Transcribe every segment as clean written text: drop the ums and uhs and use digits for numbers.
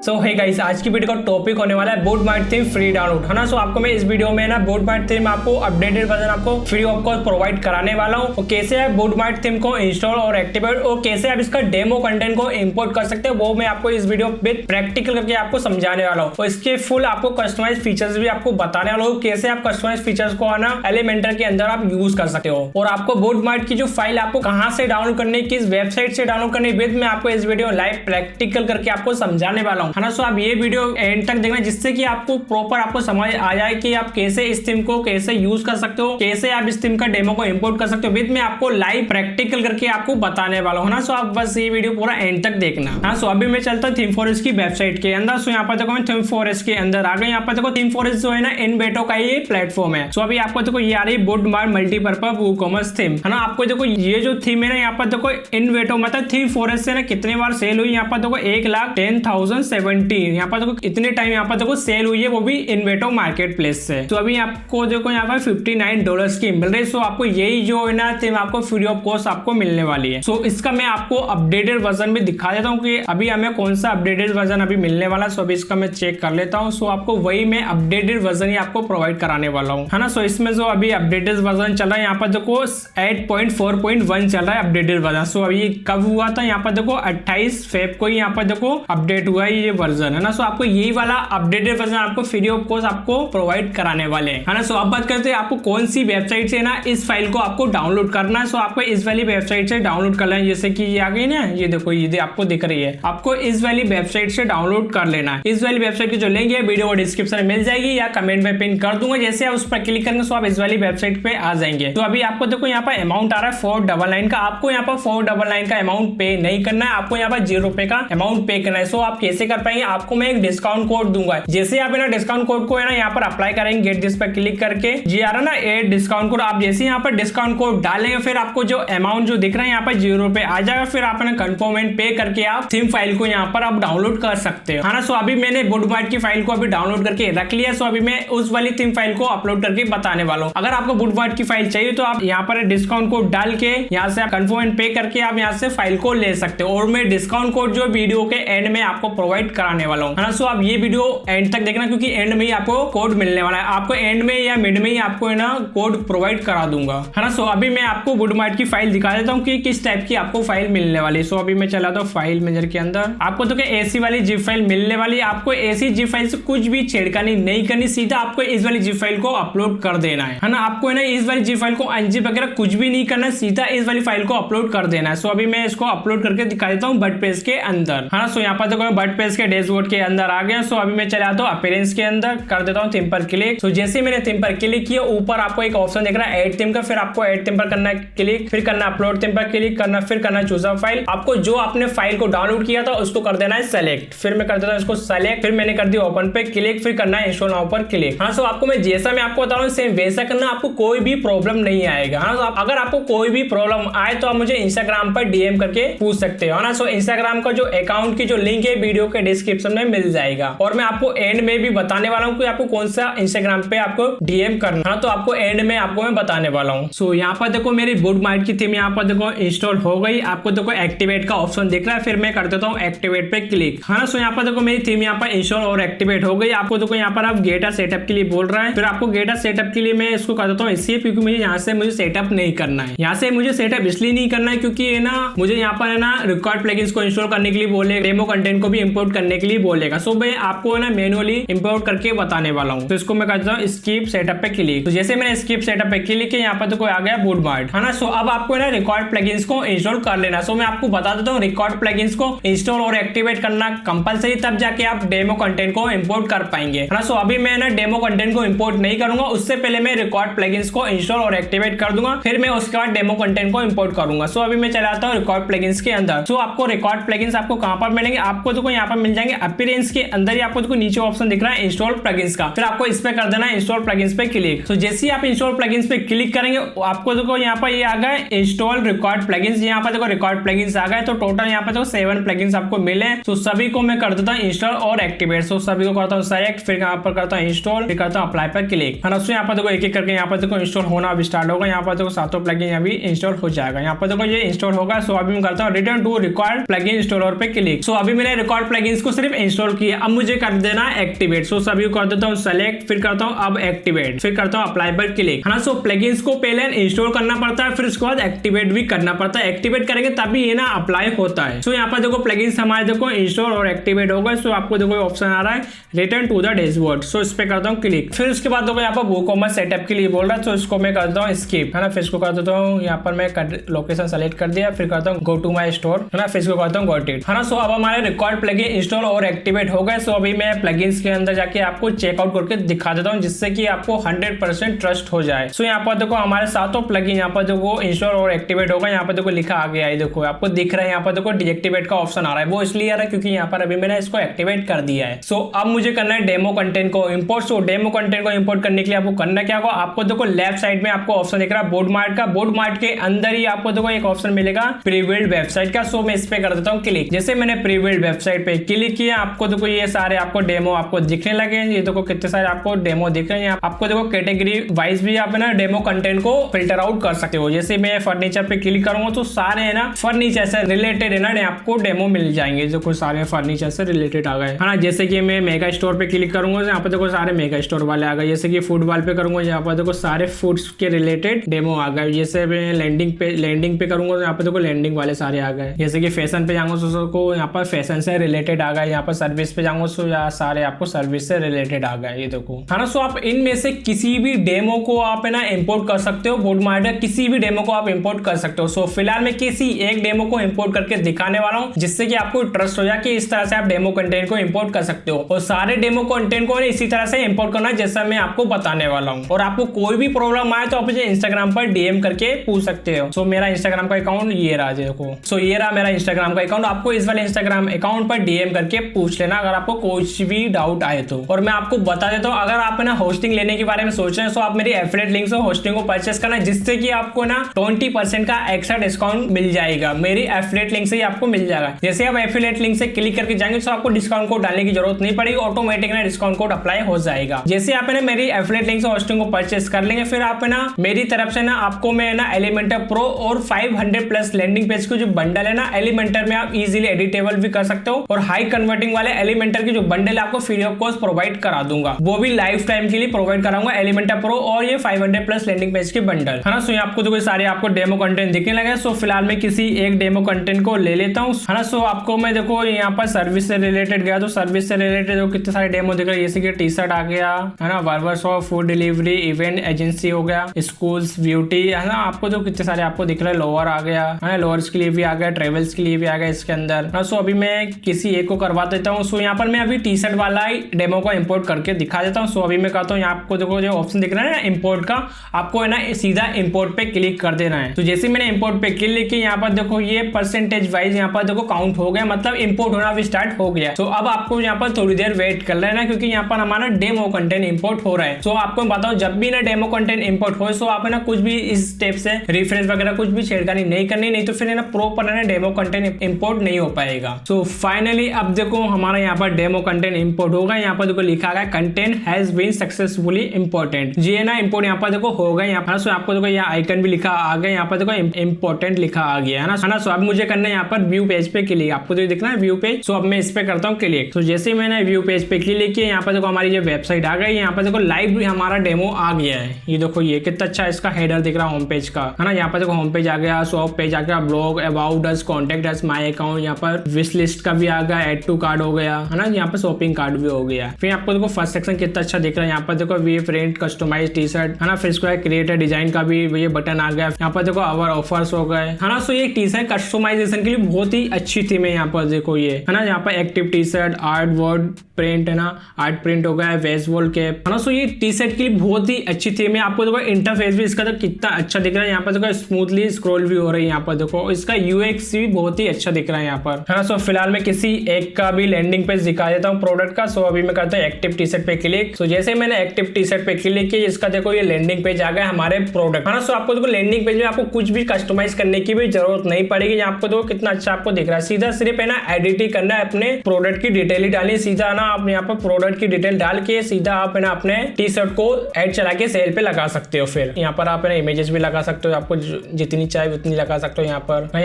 सो hey guys, आज की video का टॉपिक होने वाला है बोटमार्ट थीम फ्री डाउनलोड, है ना। सो आपको मैं इस वीडियो में ना बोटमार्ट थीम आपको अपडेटेड वर्जन आपको फ्री ऑफ कॉस्ट प्रोवाइड कराने वाला हूँ। और कैसे आप बोटमार्ट थीम को इंस्टॉल और एक्टिवेट और कैसे आप इसका डेमो कंटेंट को इंपोर्ट कर सकते हैं, वो मैं आपको इस वीडियो में प्रैक्टिकल करके आपको समझाने वाला हूँ। और इसके फुल आपको कस्टमाइज फीचर्स भी आपको बताने वाला हूँ, कैसे आप कस्टमाइज फीचर्स को आना एलिमेंटर के अंदर आप यूज कर सकते हो। और आपको बोटमार्ट की जो फाइल आपको कहाँ से डाउनलोड करनी, किस वेबसाइट से डाउनलोड करनी, विद मैं आपको इस वीडियो लाइव प्रैक्टिकल करके आपको समझाने वाला हूँ, है ना। सो आप ये वीडियो एंड तक देखना, जिससे कि आपको प्रॉपर आपको समझ आ जाए कि आप कैसे इस थीम को कैसे यूज कर सकते हो, कैसे आप इस थीम का डेमो को इंपोर्ट कर सकते हो, विद मैं आपको लाइव प्रैक्टिकल करके आपको बताने वाला हूँ ना। सो आप बस ये वीडियो पूरा एंड तक देखना। हाँ, सो अभी मैं चलता हूँ थीम फॉरेस्ट की वेबसाइट के अंदर। सो यहाँ पर देखो मैं थीम फॉरेस्ट के अंदर आ गए। यहाँ पर देखो थीम फॉरेस्ट जो है ना इनवेटो का ये प्लेटफॉर्म है। सो अभी आपको देखो ये आ रही बोटमार्ट मल्टीपर्पज वूकॉमर्स थीम, है ना। आपको देखो ये जो थीम है ना, यहाँ पर देखो इनवेटो मतलब थीम फॉरेस्ट से ना कितने बार सेल हुई, यहाँ पर देखो 1,10,070, यहाँ पर देखो इतने टाइम यहाँ पर देखो सेल हुई है, वो भी इनवेटो मार्केट प्लेस से। तो अभी आपको देखो यहाँ पर $59 की मिल रही है। सो आपको यही जो है ना थीम आपको फ्री ऑफ कॉस्ट आपको मिलने वाली है। सो इसका मैं आपको अपडेटेड वर्जन भी दिखा देता हूँ कि अभी हमें कौन सा अपडेटेड वर्जन अभी मिलने वाला। सो अभी इसका मैं चेक कर लेता हूँ। सो आपको वही मैं अपडेटेड वर्जन ही आपको प्रोवाइड कराने वाला हूँ, है ना। सो इसमें जो अभी अपडेटेड वर्जन चल रहा है, यहाँ पर देखो 8.4.1 चल रहा है अपडेटेड वर्जन। सो अभी कब हुआ था, यहाँ पर देखो 28 फेब को यहाँ पर देखो अपडेट हुआ है ये वर्जन, है ना। सो आपको यही वाला अपडेटेड वर्जन आपको फ्री ऑफ कॉस्ट आपको प्रोवाइड कराने वाले हैं, है ना। सो अब बात करते हैं आपको कौन सी वेबसाइट से ना इस फाइल को आपको डाउनलोड करना है। सो आपको इस वाली वेबसाइट से डाउनलोड करना है, जैसे कि ये आ गई ना, ये देखो ये आपको दिख रही है। आपको इस वाली वेबसाइट से डाउनलोड कर लेना है। इस वाली वेबसाइट की जो लिंक है वीडियो को डिस्क्रिप्शन में मिल जाएगी या कमेंट में पिन कर दूंगा। जैसे आप उस पर क्लिक करेंगे तो आप इस वाली वेबसाइट पे आ जाएंगे। तो अभी आपको देखो यहाँ पर अमाउंट आ रहा है 499 का। आपको यहाँ पर 499 का अमाउंट पे नहीं करना है, आपको यहाँ पर ₹0 का अमाउंट पे करना है। सो आप कैसे कर पाएंगे, आपको मैं एक डिस्काउंट कोड दूंगा। जैसे आप डिस्काउंट कोड को है ना यहाँ पर अप्लाई करेंगे, गेट दिस पर क्लिक करके जी आ रहा ना ए डिस्काउंट कोड, आप जैसे यहाँ पर डिस्काउंट कोड डालेंगे, फिर आपको जो अमाउंट जो दिख रहा है यहाँ पर ₹0 आ जाएगा। फिर आप कंफर्म एंड पे करके आप थीम फाइल को यहाँ पर आप डाउनलोड कर सकते हो, है ना। सो अभी मैंने बोटमार्ट की फाइल को अभी डाउनलोड करके रख लिया। सो अभी मैं उस वाली थीम फाइल को अपलोड करके बताने वाला हूँ। अगर आपको बोटमार्ट की फाइल चाहिए तो आप यहाँ पर डिस्काउंट कोड डाल के यहाँ से कंफर्म एंड पे करके आप यहाँ से फाइल को ले सकते हो। और मैं डिस्काउंट कोड जो वीडियो के एंड में आपको प्रोवाइड कराने वाला हूँ, है ना। सो आप ये वीडियो एंड तक देखना, क्योंकि एंड में ही आपको कोड मिलने वाला है। आपको एंड में या मिड में ही आपको है ना कोड प्रोवाइड करा दूंगा, है ना। सो अभी मैं आपको बोटमार्ट की फाइल दिखा देता हूँ कि किस टाइप की आपको फाइल मिलने वाली है। सो अभी मैं चला था फाइल मैनेजर के अंदर। आपको तो एसी वाली जिप फाइल मिलने वाली। आपको एसी जिप फाइल से कुछ भी छेड़खानी नहीं करनी, सीधा आपको इस वाली जिप फाइल को अपलोड कर देना है ना। आपको है ना इस वाली जिप फाइल को अनजिप वगैरह कुछ भी नहीं करना, सीधा इस वाली फाइल को अपलोड कर देना है। सो अभी मैं इसको अपलोड करके दिखा देता हूँ वर्डप्रेस के अंदर, है ना। सो यहाँ पर देखो वर्डप्रेस के डैशबोर्ड के अंदर आ गया। सो अभी मैं चला आता हूँ अपीयरेंस के अंदर, कर देता हूँ थीम पर क्लिक। सो जैसे मैंने थीम पर क्लिक किया, ऊपर आपको एक ऑप्शन दिख रहा है ऐड थीम का। फिर आपको ऐड थीम पर करना है क्लिक, फिर करना अपलोड थीम पर क्लिक करना, फिर करना चूज अ फाइल। आपको जो आपने फाइल को डाउनलोड किया था उसको कर देना है सेलेक्ट। फिर मैं कर देता हूँ इसको सेलेक्ट, फिर मैंने कर दिया ओपन पे क्लिक, फिर करना है इंस्टॉल नाउ पर क्लिक। हाँ, सो आपको मैं जैसा मैं आपको बता रहा हूँ सेम वैसा करना, आपको कोई भी प्रॉब्लम नहीं आएगा। हाँ, अगर आपको कोई भी प्रॉब्लम आए तो आप मुझे इंस्टाग्राम पर डीएम करके पूछ सकते हो, ना। सो इंस्टाग्राम का जो अकाउंट की जो लिंक है वीडियो के डिस्क्रिप्शन में मिल जाएगा। और मैं आपको एंड में भी बताने वाला हूँ कि आपको कौन सा इंस्टाग्राम पे आपको डीएम करना, तो आपको एंड में आपको मैं बताने वाला हूँ। सो यहाँ पर देखो मेरी बोटमार्ट की थीम यहाँ पर देखो इंस्टॉल हो गई। आपको देखो एक्टिवेट का ऑप्शन दिख रहा है, फिर मैं कर देता हूँ एक्टिवेट पे क्लिक, है ना। सो यहाँ पर देखो मेरी थीम यहाँ पर इंस्टॉल और एक्टिवेट हो गई। आपको देखो यहाँ पर आप गेटा सेटअप के लिए बोल रहा है। फिर आपको गेटा सेटअप के लिए मैं इसको कर देता हूँ इसलिए क्योंकि मुझे यहाँ से मुझे सेटअप नहीं करना है। यहाँ से मुझे सेटअप इसलिए नहीं करना है क्योंकि है ना मुझे यहाँ पर है ना रिकॉर्ड प्लगइन्स को इंस्टॉल करने के लिए बोलेगा, डेमो कंटेंट को भी इंपोर्ट करने के लिए बोलेगा। सो मैं आपको है ना मैनुअली इंपोर्ट करके बताने वाला हूँ। तो इसको मैं करता हूँ स्किप सेटअप पे क्लिक। तो जैसे मैंने स्किप सेटअप पे क्लिक किया, यहाँ पर तो आ गया बोटमार्ट, है ना। सो अब आपको है ना रिकॉर्ड प्लगइन्स को इंस्टॉल कर लेना। सो मैं आपको बता देता हूँ रिकॉर्ड प्लगइन्स को इंस्टॉल और एक्टिवेट करना कंपलसरी, तब जाके आप डेमो कंटेंट को इंपोर्ट कर पाएंगे, है ना। सो अभी मैं ना डेमो कंटेंट को इंपोर्ट नहीं करूंगा, उससे पहले मैं रिकॉर्ड प्लगइन्स को इंस्टॉल और एक्टिवेट कर दूंगा, फिर मैं उसके बाद डेमो कंटेंट को इंपोर्ट करूंगा। सो अभी मैं चलाता हूँ रिकॉर्ड प्लगइन्स के अंदर। सो आपको रिकॉर्ड प्लगइन्स आपको कहां पर मिलेंगे, आपको देखो यहाँ पर मिल जाएंगे अपीयरेंस के अंदर ही। आपको देखो नीचे ऑप्शन दिख रहा है इंस्टॉल प्लगइन्स का, फिर आपको इस पे कर देना है इंस्टॉल प्लगइन्स पे क्लिक। तो जैसे ही आप इंस्टॉल प्लगइन्स पे क्लिक करेंगे, आपको देखो यहाँ पर ये आ गए इंस्टॉल रिकॉर्ड प्लगइन्स। यहाँ पर देखो रिकॉर्ड प्लगइन्स आ गए। तो टोटल यहाँ पर देखो 7 प्लगइन्स आपको मिले। तो सभी को मैं कर देता हूँ इंस्टॉल और एक्टिवेट। सो सभी को करता हूँ सेलेक्ट, फिर यहाँ पर करता हूँ इंस्टॉल, फिर करता हूँ अप्लाई पर क्लिक, है ना। सो यहाँ पर देखो एक एक करके यहाँ पर देखो इंस्टॉल होना अभी स्टार्ट होगा। यहाँ पर देखो 7 प्लगइन अभी इंस्टॉल हो जाएगा। यहाँ पर देखो ये इंस्टॉल होगा। सो अभी मैं करता हूँ return to record plugin installer पे क्लिक। सो अभी मैंने रिकॉर्ड प्लगइन्स प्लगइन्स को सिर्फ इंस्टॉल किया। अब मुझे कर देना एक्टिवेट। सो सभी को कर देता हूँ सेलेक्ट, फिर करता हूँ अब एक्टिवेट, फिर करता हूँ अप्लाई पर क्लिक, है ना। सो प्लगइन्स को पहले इंस्टॉल करना पड़ता है, फिर उसके बाद एक्टिवेट भी करना पड़ता है। एक्टिवेट करेंगे तभी ये ना अप्लाई होता है। सो यहाँ पर देखो प्लगइन्स हमारे देखो इंस्टॉल और एक्टिवेट हो गए। सो आपको देखो ऑप्शन आ रहा है रिटर्न टू द डैशबोर्ड। सो इस पे करता हूँ क्लिक। फिर उसके बाद देखो यहाँ पर वूकॉमर्स सेटअप के लिए बोल रहा है, तो इसको मैं करता हूँ स्किप, है ना। फिर इसको कर देता हूँ यहाँ पर मैं लोकेशन सेलेक्ट कर दिया, फिर करता हूँ गो टू माई स्टोर, है ना। फिर इसको करता हूँ गॉट इट, है ना। सो अब हमारे रिकॉर्ड प्लगइन इंस्टॉल और एक्टिवेट हो गए। सो अभी मैं प्लगइन्स के अंदर जाके आपको चेकआउट करके दिखा देता हूँ, जिससे कि आपको 100% ट्रस्ट हो जाए। सो यहाँ पर देखो हमारे सातों प्लगइन यहाँ पर देखो इंस्टॉल और एक्टिवेट होगा। यहाँ पर देखो लिखा आ गया है, देखो आपको दिख रहा है। यहाँ पर देखो डीएक्टिवेट का ऑप्शन आ रहा है, वो इसलिए आ रहा है क्योंकि यहाँ पर अभी मैंने इसको एक्टिवेट कर दिया है। सो अब मुझे करना है डेमो कंटेंट को इंपोर्ट। सो डेमो कंटेंट को इंपोर्ट करने के लिए आपको करना क्या होगा, आपको देखो लेफ्ट साइड में आपको ऑप्शन दिख रहा है बोर्ड मार्ट का। बोर्ड मार्ट के अंदर ही आपको देखो एक ऑप्शन मिलेगा प्रीबिल्ड वेबसाइट का। सो मैं इस पे कर देता हूँ क्लिक। जैसे मैंने प्रीबिल्ड वेबसाइट पे क्लिक किया, आपको देखो ये सारे आपको डेमो आपको दिखने लगे। ये देखो कितने सारे आपको डेमो दिख रहे हैं। आपको देखो कैटेगरी वाइज भी आप ना डेमो कंटेंट को फिल्टर आउट कर सकते हो। जैसे मैं फर्नीचर पे क्लिक करूंगा तो सारे है ना फर्नीचर से रिलेटेड है ना आपको डेमो मिल जाएंगे। देखो सारे फर्नीचर से रिलेटेड आ गए, है ना। जैसे कि मैं मेगा स्टोर पे क्लिक करूंगा, यहाँ पे देखो सारे मेगा स्टोर वाले आ गए। जैसे कि फूड वाल पे करूंगा, यहाँ पर देखो सारे फूड्स के रिलेटेड डेमो आ गए। जैसे मैं लैंडिंग पे करूंगा तो यहाँ पे देखो लैंडिंग वाले सारे आ गए। जैसे कि फैशन पे जाऊंगा तो यहाँ पर फैशन से रिलेटेड आ गए। यहाँ पर सर्विस पे जाऊंगा तो यहाँ सारे आपको सर्विस से रिलेटेड आ गए, ये देखो, है ना। सो आप इनमें से किसी भी डेमो को आप है ना इंपोर्ट कर सकते हो। बोर्ड मार्ट किसी भी डेमो को आप इंपोर्ट कर सकते हो। सो फिलहाल मैं किसी एक डेमो को इंपोर्ट करके दिखाने वाला हूँ, जिससे कि आपको ट्रस्ट हो जाए कि इस तरह से आप डेमो कंटेंट को इंपोर्ट कर सकते हो। और सारे डेमो कंटेंट को इसी तरह से इंपोर्ट करना जैसा मैं आपको बताने वाला हूँ। और आपको कोई भी प्रॉब्लम आए तो आप मुझे इंस्टाग्राम पर डीएम करके पूछ सकते हो। सो मेरा इंस्टाग्राम का अकाउंट ये रहा, देखो। सो ये रहा मेरा इंस्टाग्राम का अकाउंट। आपको इस वाले इंस्टाग्राम अकाउंट पर डीएम करके पूछ लेना अगर आपको कुछ भी डाउट आए तो। और मैं आपको बता देता हूँ, अगर आप ना होस्टिंग लेने के बारे में सोच रहे हैं तो आप मेरी एफिलिएट लिंक से होस्टिंग को परचेस करना, जिससे कि आपको ना 20% का एक्स्ट्रा डिस्काउंट मिल जाएगा। मेरी एफिलिएट लिंक से ही आपको मिल जाएगा। जैसे आप एफिलिएट लिंक से क्लिक करके जाएंगे तो आपको डिस्काउंट कोड डालने की जरूरत नहीं पड़ेगी, ऑटोमेटिक ना डिस्काउंट कोड अप्लाई हो जाएगा। जैसे आप ना मेरी एफिलिएट लिंक से होस्टिंग को परचेस कर लेंगे, फिर आप ना मेरी तरफ से ना आपको मैं ना एलिमेंटर प्रो और 500+ लैंडिंग पेज को जो बंडल है ना एलिमेंटर में आप इजीली एडिटेबल भी कर सकते हो। और हाई कन्वर्टिंग वाले एलिमेंटर की जो बंडल आपको फ्री ऑफ कॉस्ट प्रोवाइड करा दूंगा, वो भी लाइफ टाइम के लिए प्रोवाइड कराऊंगा। एलिमेंटर प्रो और ये 500+ लैंडिंग पेज के बंडल, है ना। सो आपको तो कोई सारे आपको डेमो कंटेंट दिखने लगे। सो फिलहाल मैं किसी एक डेमो कंटेंट को ले लेता हूँ, है ना। सो आपको मैं देखो यहाँ पर सर्विस से रिलेटेड गया तो सर्विस से रिलेटेड कितने सारे डेमो दिख रहे हैं। जैसे कि टी शर्ट आ गया, है ना। Barber shop, food delivery, event agency हो गया, स्कूल्स, ब्यूटी, है ना। आपको तो कितने सारे आपको दिख रहे हैं। लोअर आ गया, है ना। लोअर्स के लिए भी आ गया, ट्रेवल्स के लिए भी आ गया इसके अंदर। सो अभी मैं किसी एक को करवा देता हूँ। सो यहाँ पर मैं अभी टी शर्ट वाला ही डेमो को इंपोर्ट करके दिखा देता हूँ। सो अभी मैं कहता हूँ यहाँ आपको देखो जो ऑप्शन दिख रहा है ना इंपोर्ट का, आपको है ना सीधा इंपोर्ट पे क्लिक कर देना है। तो जैसे मैंने इंपोर्ट पे क्लिक किया, यहाँ पर देखो ये परसेंटेज वाइज यहाँ पर देखो काउंट हो गया, मतलब इंपोर्ट होना भी स्टार्ट हो गया। तो अब आपको यहाँ पर थोड़ी देर वेट कर लेना, क्योंकि यहाँ पर हमारा डेमो कंटेंट इंपोर्ट हो रहा है। सो आपको बताओ जब भी ना डेमो कंटेंट इंपोर्ट हो, सो आप ना कुछ भी इस स्टेप से रिफ्रेश वगैरह कुछ भी छेड़खानी नहीं करनी, नहीं तो फिर ना प्रॉपर ना डेमो कंटेंट इंपोर्ट नहीं हो पाएगा। सो फाइनली अब देखो हमारा यहाँ पर डेमो कंटेंट इंपोर्ट होगा। यहाँ पर देखो लिखा गया content has been successfully important. जी है ना, इंपोर्ट यहाँ पर देखो हो गया। यहाँ पर सो आपको देखो यहाँ आइकन भी लिखा आ गया, यहाँ पर देखो इंपोर्टेंट लिखा आ गया, है ना। सो अब मुझे करना है यहाँ पर व्यू पेज पे क्लिक। आपको तो दिखना है व्यू पेज। सो अब मैं इस पे करता हूँ क्लिक। तो जैसे मैंने व्यू पेज पे क्लिक किया, यहाँ पर देखो हमारी जो वेबसाइट आ गई। यहाँ पर देखो लाइव भी हमारा डेमो आ गया है। ये देखो ये कितना अच्छा इसका हेडर दिख रहा है होम पेज का, है ना। यहाँ पर देखो होम पेज आ गया, शॉप पेज आ गया, blog, about us, contact us, my account, यहाँ पर विश लिस्ट का भी आ गया, एड टू कार्ड हो गया, है ना। यहाँ पर शॉपिंग कार्ड भी हो गया। फिर आपको देखो फर्स्ट सेक्शन कितना अच्छा दिख रहा है। यहाँ पर देखो we print customize T shirt, है ना। फिर इसको क्रिएटर डिजाइन का भी ये बटन आ गया। यहाँ पर देखो आवर ऑफर्स हो गए, है ना। सो ये टी शर्ट कस्टमाइजेशन के लिए बहुत ही अच्छी थीम है। यहाँ पर देखो ये, है ना। यहाँ पर active T shirt, art word print, है ना। आर्ट प्रिंट हो गया, बेसबॉल कैप, है ना। सो ये टी शर्ट के लिए बहुत ही अच्छी थीम है। आपको देखो इंटरफेस भी इसका तो कितना अच्छा दिख रहा है। यहाँ पर देखो स्मूथली स्क्रॉल भी हो रही है। यहाँ पर देखो इसका यूएक्स भी बहुत ही अच्छा दिख रहा है यहाँ पर, है ना। सो फिलहाल मैं किसी एक का भी लैंडिंग पेज दिखा देता हूँ प्रोडक्ट का। सो अभी मैं करता हूँ एक्टिव टी शर्ट पे क्लिक। सो जैसे मैंने एक्टिव टी शर्ट पे क्लिक किया, इसका देखो ये लैंडिंग पेज आ गया हमारे प्रोडक्ट, है ना। सो आपको देखो लैंडिंग पेज में आपको कुछ भी कस्टमाइज करने की भी जरूरत नहीं पड़ेगी। यहाँ आपको देखो कितना अच्छा आपको दिख रहा है। सीधा सिर्फ है ना एडिट ही करना है, अपने प्रोडक्ट की डिटेल ही डालनी। सीधा ना आप यहाँ पर प्रोडक्ट की डिटेल डाल के सीधा आप है ना अपने टी शर्ट को एड चला के सेल पे लगा सकते हो। फिर यहाँ पर आप है ना इमेजेस भी लगा सकते हो, आपको जितनी चाहिए उतनी लगा सकते हो। यहाँ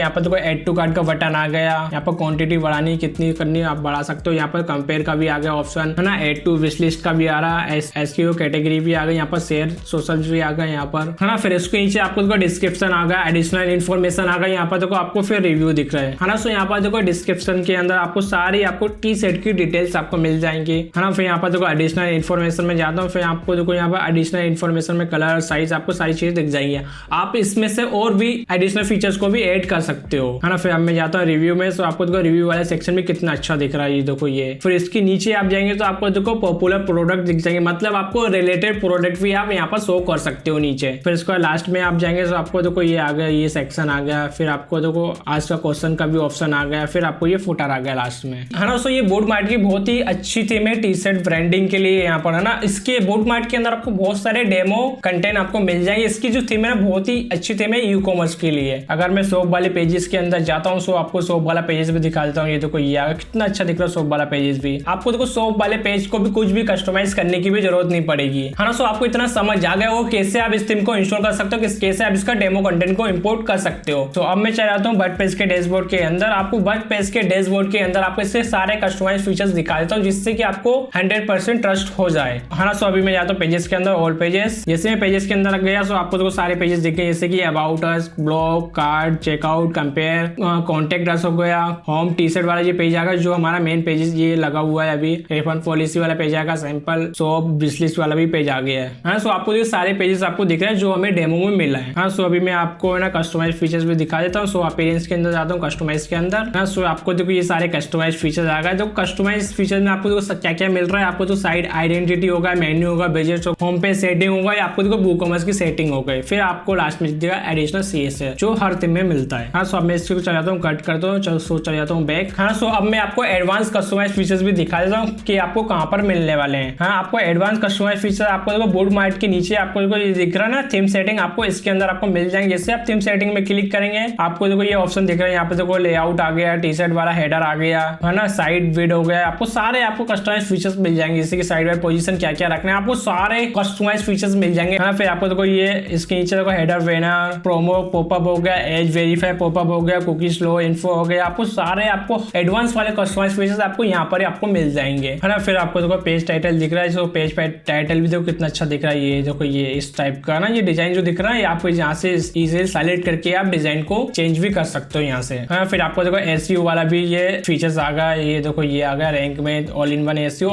पर देखो एड टू कार्ट का बटन आ गया। यहाँ पर क्वांटिटी बढ़ानी कितनी करनी है आप बढ़ा सकते हो। यहाँ पर कंपेयर का भी आ गया ऑप्शन है ना, ऐड टू विश लिस्ट का भी आ रहा है, एसक्यू कैटेगरी भी आ गई, यहाँ पर शेयर सोशल भी आ गया यहाँ पर है ना। फिर इसके नीचे आपको देखो डिस्क्रिप्शन आ गया, एडिशनल इन्फॉर्मेशन आ गया यहाँ पर देखो आपको, फिर रिव्यू दिख रहा है ना। सो यहाँ पर देखो डिस्क्रिप्शन के अंदर आपको सारी आपको टी सेट की डिटेल्स आपको मिल जाएंगी है ना। फिर यहाँ पर देखो एडिशनल इन्फॉर्मेशन में जाता हूँ, फिर आपको देखो यहाँ पर एडिशनल इन्फॉर्मेशन में कलर साइज आपको सारी चीजें दिख जाएंगी। आप इसमें से और भी एडिशनल फीचर्स को भी ऐड कर सकते हो है ना। फिर अब मैं जाता हूँ रिव्यू में, तो आपको देखो रिव्यू वाले सेक्शन में कितना अच्छा दिख रहा है ये देखो ये। फिर इसके नीचे आप जाएंगे तो आपको देखो पॉपुलर प्रोडक्ट दिख जाएंगे, मतलब आपको रिलेटेड प्रोडक्ट भी आप यहाँ पर शो कर सकते हो नीचे। फिर इसको लास्ट में आप जाएंगे तो आपको देखो ये आ गया, ये सेक्शन आ गया। फिर आपको देखो आज का क्वेश्चन का भी ऑप्शन आ गया, फिर आपको ये फुटर आ गया लास्ट में है ना। सो ये बोट मार्ट की बहुत ही अच्छी थीम है टी शर्ट ब्रांडिंग के लिए यहाँ पर है ना। इसके बोट मार्ट के अंदर आपको बहुत सारे डेमो कंटेंट आपको मिल जाएंगे। इसकी जो थीम है ना बहुत ही अच्छी थीम है ई कॉमर्स के लिए। अगर मैं शॉप वाले पेजेस के अंदर जाता हूँ तो आपको शॉप वाला पेजेस भी दिखा देता हूँ। ये देखो ये आगे कितना अच्छा दिख रहा है शॉप वाला पेजेस भी। आपको देखो शॉप वाले पेज को भी कुछ भी कस्टमाइज करने की भी जरूरत नहीं पड़ेगी है ना। सो आपको इतना समझ आ गया हो कैसे आप इस थीम को इंस्टॉल कर सकते हो, कैसे आप इसका डेमो कंटेंट को इंपोर्ट कर सकते हो। तो अब मैं चला जाता हूँ वर्डप्रेस के डैशबोर्ड के अंदर। आपको वर्डप्रेस के डैशबोर्ड के अंदर आपको इससे सारे कस्टमाइज फीचर्स दिखा देता हूँ जिससे कि आपको 100% ट्रस्ट हो जाए है ना। सो अभी मैं जाता हूँ पेजेस के अंदर, ऑल पेजेस। जैसे मैं पेजेस के अंदर गया तो आपको देखो सारे पेजेस दिख गए, जैसे कि about us, blog, card, checkout, compare, contact us हो गया, होम, टी शर्ट वाला ये पेज आएगा जो हमारा मेन पेजेस ये लगा हुआ है अभी, रिफंड पॉलिसी वाला पेज आएगा, सैंपल, शॉप, विश लिस्ट वाला भी पेज आ गया है। सो आपको ये सारे पेजेस आपको दिख रहे हैं जो हमें डेमो में मिला है। सो अभी मैं आपको ना कस्टमाइज फीचर्स भी दिखा देता हूँ। सो अपीयरेंस के अंदर जाता हूँ, कस्टमाइज के अंदर। सो आपको देखो ये सारे कस्टमाइज फीचर्स आ गए। तो कस्टमाइज फीचर में आपको देखो क्या क्या मिल रहा है। आपको तो साइड आइडेंटिटी होगा, मेन्यू होगा, बजट, होम पेज सेटिंग होगा, आपको देखो वूकॉमर्स की सेटिंग हो गई। फिर आपको लास्ट में दिखेगा एडिशनल CSS जो हर थीम में मिलता है। सो अब मैं इसको चला जाता हूँ, कट करता हूँ, चला जाता हूँ बैक। सो अब मैं आपको एडवांस कस्टमाइज फीचर्स भी दिखा देता हूँ कि आपको कहाँ पर मिलने वाले हैं। आपको एडवांस कस्टमाइज फीचर आपको देखो बोट मार्ट के नीचे आपको देखो ये दिख रहा है ना, थीम सेटिंग, आपको इसके अंदर आपको मिल जाएंगे। जैसे आप थीम सेटिंग में क्लिक करेंगे आपको देखो ये ऑप्शन दिख रहा है। यहाँ पे देखो लेआउट आ गया, टी शर्ट वाला हेडर आ गया है ना, साइड विड हो गया, आपको सारे आपको कस्टमाइज फीचर्स मिल जाएंगे। जैसे कि साइड वाइड पोजीशन क्या क्या रखना है, आपको सारे कस्टमाइज फीचर्स मिल जाएंगे। फिर आपको देखो ये इसके नीचे देखो हेडर, बैनर, प्रोमो, पॉपअप हो गया, एज वेरीफाई पॉपअप हो गया, कुकी स्लो इन्फो हो गया, आपको सारे आपको एडवांस वाले कस्टमाइज फीचर्स आपको यहाँ पर आपको मिल जाएंगे है ना। फिर आपको देखो पेज टाइटल दिख रहा है, जो पेज टाइटल भी देखो कितना अच्छा दिख रहा है। ये देखो ये इस टाइप का ना, ये डिजाइन जो दिख रहा है आपको यहाँ से इजीली सेलेक्ट करके आप डिजाइन को चेंज भी कर सकते हो यहाँ से है ना। फिर आपको देखो SEO वाला भी ये फीचर्स आ गया। ये देखो ये आ गया रैंक में ऑल इन वन SEO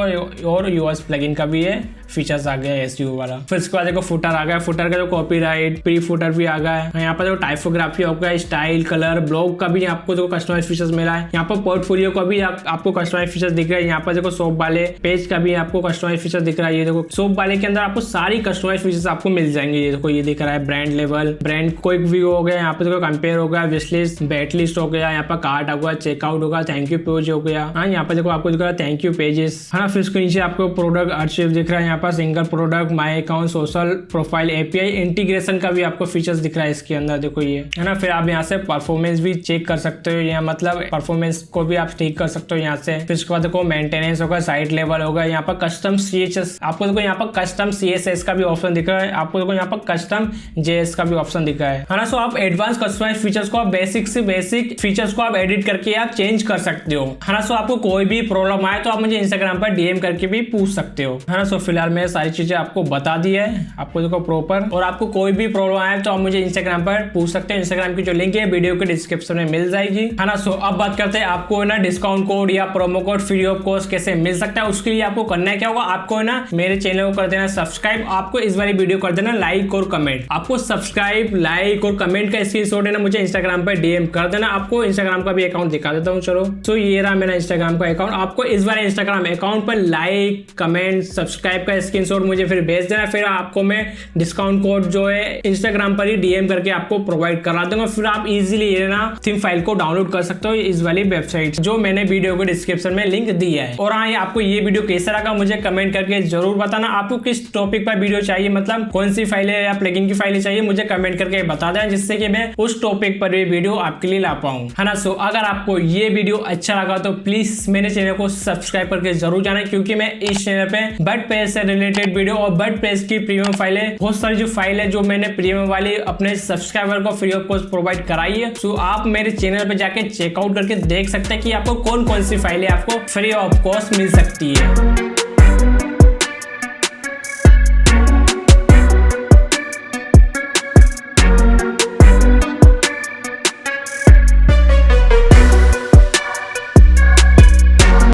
और यूएस प्लगइन का भी ये फीचर्स आ गया SEO वाला। फिर इसके बाद देखो फुटर आ गया, फुटर का जो कॉपीराइट, प्री फुटर भी आ गया है। यहाँ पर देखो टाइपोग्राफी हो गया, स्टाइल, कलर, ब्लॉग का भी आपको देखो कस्टमाइज फीचर्स मिला है। यहाँ पर पोर्टफोलियो का भी आपको कस्टमाइज फीचर्स दिख रहा है। यहाँ पर देखो शॉप वाले पेज का भी आपको कस्टमाइज फीचर दिख रहा है। ये देखो शॉप वाले के अंदर आपको सारी कस्टमाइज फीचर्स आपको मिल जाएंगे। ये देखो ये दिख रहा है brand level, brand quick view हो गया, यहाँ पे देखो कंपेयर हो गया, विश लिस्ट, बैट लिस्ट हो गया, यहाँ पर कार्ड होगा, चेकआउट होगा, थैंक यू पेज हो गया। हाँ यहाँ पे देखो आपको दिख रहा है थैंक यू पेजेस है ना। फिर इसके नीचे आपको प्रोडक्ट आर्चिव दिख रहा है, यहाँ पर single product, my account, social profile, API integration का भी आपको फीचर्स दिख रहा है इसके अंदर देखो ये है ना। फिर आप यहाँ से परफॉर्मेंस भी चेक कर सकते हो, यहाँ मतलब परफॉर्मेंस को भी आप ठीक कर सकते हो यहाँ से। फिर उसके बाद देखो मेंटेनेंस होगा, साइट लेवल होगा, यहाँ पर कस्टम CSS, आपको देखो यहाँ पर कस्टम CSS का भी ऑप्शन दिख रहा है, आपको देखो यहाँ पर कस्टम JS का भी ऑप्शन दिख रहा है ना। सो आप एडवांस कस्टमाइज फीचर्स को आप बेसिक से बेसिक फीचर्स को आप एडिट करके आप चेंज कर सकते हो है ना। सो आपको कोई भी प्रॉब्लम आए तो आप मुझे इंस्टाग्राम पर DM करके भी पूछ सकते हो है ना। सो फिलहाल मैं सारी चीजें आपको बता दी है आपको देखो प्रॉपर, और आपको कोई भी प्रॉब्लम आए तो आप मुझे इंस्टाग्राम पर पूछ सकते हो। इंस्टाग्राम की जो लिंक है वीडियो के डिस्क्रिप्शन में मिल जाएगी है ना। सो अब बात करते हैं आपको ना डिस्काउंट कोड या promo code free of cost कैसे मिल सकता है। उसके लिए आपको करना क्या होगा, आपको ना मेरे चैनल को कर देना सब्सक्राइब, आपको इस वाली वीडियो कर देना लाइक और कमेंट। आपको सब्सक्राइब, लाइक और कमेंट का स्क्रीनशॉट है ना मुझे इंस्टाग्राम पर DM कर देना। आपको इंस्टाग्राम का भी अकाउंट दिखा देता हूँ। चलो तो ये रहा मेरा इंस्टाग्राम का अकाउंट। आपको इस वाले इंस्टाग्राम अकाउंट पर लाइक, कमेंट, सब्सक्राइब का स्क्रीनशॉट मुझे फिर भेज देना। फिर आपको मैं डिस्काउंट कोड जो है इंस्टाग्राम पर ही DM करके आपको प्रोवाइड करा दूंगा। फिर आप इजीली ये ना थीम फाइल को डाउनलोड कर सकते हो इस वाली वेबसाइट जो मैंने वीडियो के डिस्क्रिप्शन में लिंक दिया है। और हाँ आपको ये वीडियो कैसा लगा मुझे कमेंट करके जरूर बताना। आपको किस टॉपिक पर वीडियो चाहिए, मतलब कौन सी फाइलें या प्लगइन की फाइलें चाहिए मुझे कमेंट करके बता दें, जिससे कि मैं उस टॉपिक पर भी वीडियो आपके लिए ला पाऊँ है ना। सो अगर आपको ये वीडियो अच्छा लगा तो प्लीज मेरे चैनल को सब्सक्राइब करके जरूर जाना, क्योंकि मैं इस चैनल पे वर्डप्रेस से रिलेटेड वीडियो और वर्डप्रेस की प्रीमियम फाइलें, बहुत सारी जो फाइल है जो मैंने प्रीमियम वाली अपने सब्सक्राइबर को फ्री ऑफ कॉस्ट प्रोवाइड कराई है। सो आप मेरे चैनल पे जाके चेकआउट करके देख सकते हैं कि आपको आपको कौन कौन सी फाइलें आपको फ्री ऑफ कॉस्ट मिल सकती है।